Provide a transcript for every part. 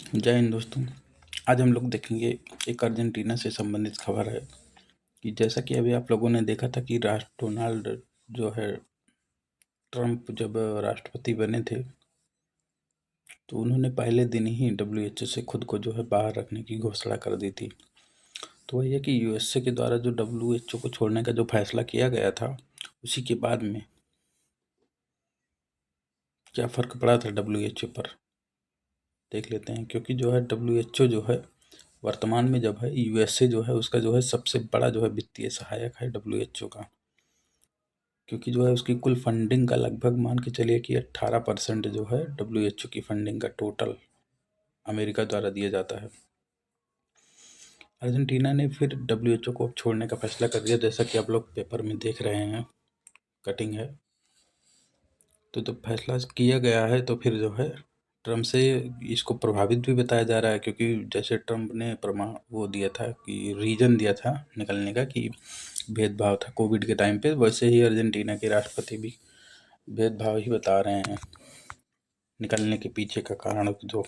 जय हिंद दोस्तों। आज हम लोग देखेंगे एक अर्जेंटीना से संबंधित खबर है कि जैसा कि अभी आप लोगों ने देखा था कि डोनाल्ड जो है ट्रम्प जब राष्ट्रपति बने थे तो उन्होंने पहले दिन ही डब्ल्यूएचओ से खुद को जो है बाहर रखने की घोषणा कर दी थी। तो वही है कि यूएसए के द्वारा जो डब्ल्यूएचओ को छोड़ने का जो फैसला किया गया था उसी के बाद में क्या फ़र्क पड़ा था डब्ल्यूएचओ पर देख लेते हैं। क्योंकि जो है डब्ल्यूएचओ जो है वर्तमान में जब है यूएसए जो है उसका जो है सबसे बड़ा जो है वित्तीय सहायक है डब्ल्यूएचओ का। क्योंकि जो है उसकी कुल फंडिंग का लगभग मान के चलिए कि 18% जो है डब्ल्यूएचओ की फंडिंग का टोटल अमेरिका द्वारा दिया जाता है। अर्जेंटीना ने फिर डब्ल्यूएचओ को छोड़ने का फैसला कर दिया, जैसा कि आप लोग पेपर में देख रहे हैं, कटिंग है। तो जब फैसला किया गया है तो फिर जो है ट्रम्प से इसको प्रभावित भी बताया जा रहा है, क्योंकि जैसे ट्रम्प ने वो दिया था कि रीजन दिया था निकलने का कि भेदभाव था कोविड के टाइम पे, वैसे ही अर्जेंटीना के राष्ट्रपति भी भेदभाव ही बता रहे हैं निकलने के पीछे का कारण। जो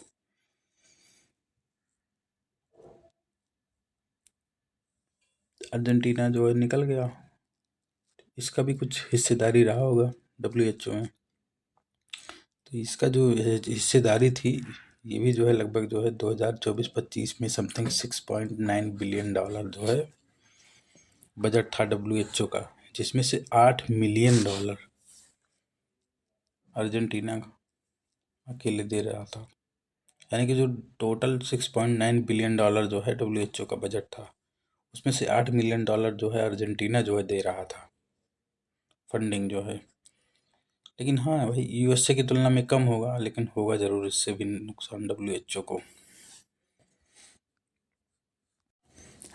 अर्जेंटीना जो है निकल गया, इसका भी कुछ हिस्सेदारी रहा होगा डब्ल्यूएचओ में। तो इसका जो हिस्सेदारी थी ये भी जो है लगभग जो है 2024-25 में समथिंग $6.9 बिलियन जो है बजट था डब्ल्यूएचओ का, जिसमें से $8 मिलियन अर्जेंटीना अकेले दे रहा था। यानी कि जो टोटल $6.9 बिलियन जो है डब्ल्यूएचओ का बजट था उसमें से $8 मिलियन जो है अर्जेंटीना जो है दे रहा था फंडिंग जो है। लेकिन हाँ भाई यूएसए की तुलना में कम होगा, लेकिन होगा ज़रूर इससे भी नुकसान डब्ल्यूएचओ को।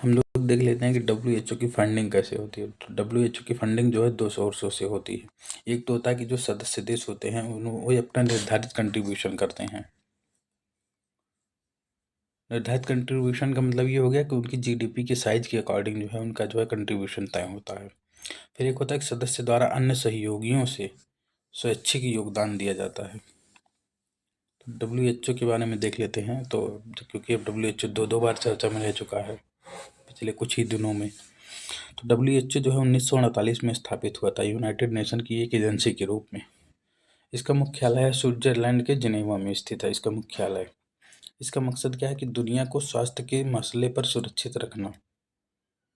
हम लोग देख लेते हैं कि डब्ल्यूएचओ की फंडिंग कैसे होती है। तो डब्ल्यूएचओ की फंडिंग जो है 2 सोर्सों से होती है। एक तो होता है कि जो सदस्य देश होते हैं वो अपना निर्धारित कंट्रीब्यूशन करते हैं। निर्धारित कंट्रीब्यूशन का मतलब ये हो गया कि उनकी जीडीपी के साइज के अकॉर्डिंग जो है उनका जो है कंट्रीब्यूशन तय होता है। फिर एक होता है कि सदस्य द्वारा अन्य सहयोगियों से स्वैच्छिक योगदान दिया जाता है। तो डब्ल्यूएचओ के बारे में देख लेते हैं। तो क्योंकि अब डब्ल्यूएचओ दो बार चर्चा में रह चुका है पिछले कुछ ही दिनों में। तो डब्ल्यूएचओ जो है 1948 में स्थापित हुआ था यूनाइटेड नेशन की एक एजेंसी के रूप में। इसका मुख्यालय है स्विट्जरलैंड के जिनेवा में स्थित है इसका मुख्यालय। इसका मकसद क्या है कि दुनिया को स्वास्थ्य के मसले पर सुरक्षित रखना,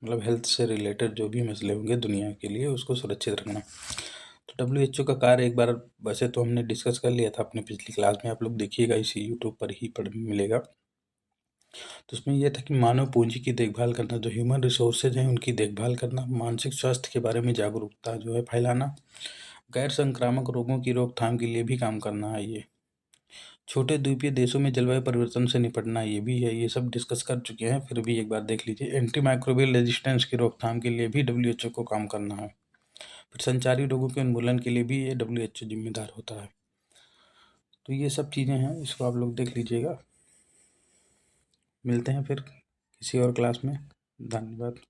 मतलब हेल्थ से रिलेटेड जो भी मसले होंगे दुनिया के लिए उसको सुरक्षित रखना। तो डब्ल्यूएचओ का कार्य एक बार वैसे तो हमने डिस्कस कर लिया था अपनी पिछली क्लास में, आप लोग देखिएगा इसी यूट्यूब पर ही पढ़ मिलेगा। तो उसमें यह था कि मानव पूंजी की देखभाल करना, जो ह्यूमन रिसोर्सेज हैं उनकी देखभाल करना, मानसिक स्वास्थ्य के बारे में जागरूकता जो है फैलाना, गैर संक्रामक रोगों की रोकथाम के लिए भी काम करना है। ये छोटे द्वीपीय देशों में जलवायु परिवर्तन से निपटना ये भी है। ये सब डिस्कस कर चुके हैं, फिर भी एक बार देख लीजिए। एंटी माइक्रोबियल रेजिस्टेंस की रोकथाम के लिए भी डब्ल्यूएचओ को काम करना है। फिर संचारी रोगों के उन्मूलन के लिए भी ये डब्ल्यूएचओ जिम्मेदार होता है। तो ये सब चीज़ें हैं, इसको आप लोग देख लीजिएगा। मिलते हैं फिर किसी और क्लास में। धन्यवाद।